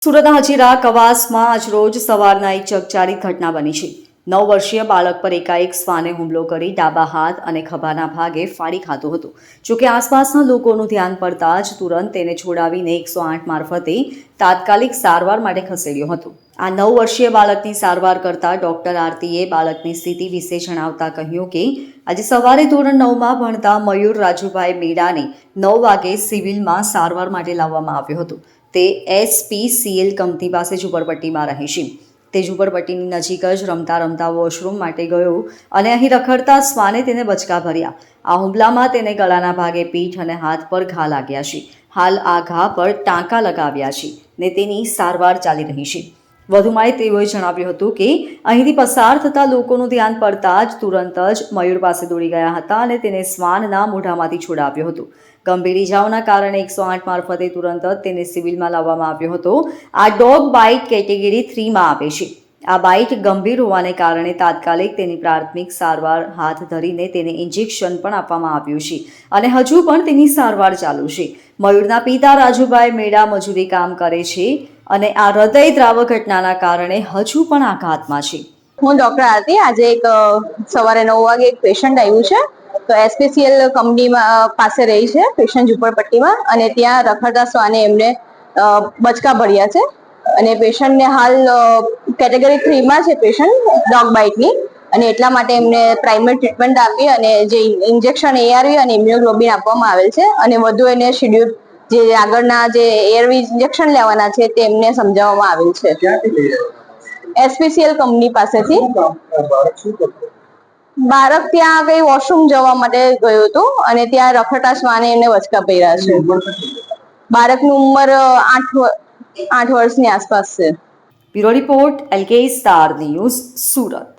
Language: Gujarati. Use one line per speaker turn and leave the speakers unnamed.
સુરતના હજીરા કવાસમાં આજરોજ સવારના એક ચકચારી ઘટના બની છે। 9 વર્ષીય બાળક પર એકાએક શ્વાને હુમલો કરી ડાબા હાથ અને ખભાના ભાગે ફાડી ખાધો હતો। જોકે આસપાસના લોકોનું ધ્યાન પડતા જ તુરંત તેને છોડાવીને 108 મારફતે તાત્કાલિક સારવાર માટે ખસેડ્યો હતો। આ 9 વર્ષીય બાળકની સારવાર કરતા ડોક્ટર આરતીએ બાળકની સ્થિતિ વિશે જણાવતા કહ્યું કે આજે સવારે ધોરણ 9માં ભણતા મયુર રાજુભાઈ મેડાને 9 વાગે સિવિલમાં સારવાર માટે લાવવામાં આવ્યો હતો। તે SPCL કંપની પાસે ઝુંપડપટ્ટીમાં રહે છે। તે ઝુંપડપટ્ટીની નજીક જ રમતા રમતા વોશરૂમ માટે ગયો અને અહીં રખડતા શ્વાને તેને બચકા ભર્યા। આ હુમલામાં તેને ગળાના ભાગે પીઠ અને હાથ પર ઘા લાગ્યા છે। હાલ આ ઘા પર ટાંકા લગાવ્યા છે ને તેની સારવાર ચાલી રહી છે। વધુમાં તેઓએ જણાવ્યું હતું કે અહીંથી પસાર થતા લોકોનું ધ્યાન પડતા જ તુરંત જ મયુર પાસે દોડી ગયા હતા અને તેને શ્વાનના મોઢામાંથી છોડાવ્યો હતો। ગંભીર ઇજાઓના કારણે 108 મારફતે તુરંત જ તેને સિવિલમાં લાવવામાં આવ્યો હતો। આ ડોગ બાઇટ કેટેગરી 3માં આવે છે। આ બાઇટ ગંભીર હોવાને કારણે તાત્કાલિક તેની પ્રાથમિક સારવાર હાથ ધરીને તેને ઇન્જેક્શન પણ આપવામાં આવ્યું છે અને હજુ પણ તેની સારવાર ચાલુ છે। મયુરના પિતા રાજુભાઈ મેડા મજૂરી કામ કરે છે અને આ હૃદયદ્રાવક ઘટનાના કારણે હજુ પણ આઘાતમાં છે।
હું ડોક્ટર આરતી આજે એક સવારે 9 વાગે એક પેશન્ટ આવ્યું છે તો SPCL કંપનીમાં પાસે રહી છે પેશન્ટ ઝુંપડપટ્ટીમાં અને ત્યાં રખડતા શ્વાને એમને બચકા ભર્યા છે અને પેશન્ટને હાલ કેટેગરી 3માં છે પેશન્ટ ડોગ બાઇટની અને એટલા માટે એમને પ્રાઇમરી ટ્રીટમેન્ટ આપી અને જે ઇન્જેક્શન ARV અને ઇમ્યુનોગ્લોબિન આપવામાં આવેલ છે અને વધુ એને શેડ્યુલ જે આગળના જે ARV ઇન્જેક્શન લેવાના છે તે એમને સમજાવવામાં આવેલ છે। SPCL કંપની પાસેથી બાળક ત્યાં કઈ વોશરૂમ જવા માટે ગયું હતું અને ત્યાં રખડતા શ્વાને એને બચકા ભર્યા છે। બાળકની ઉંમર 8 વર્ષની આસપાસ છે।
Bureau report LK star news Surat.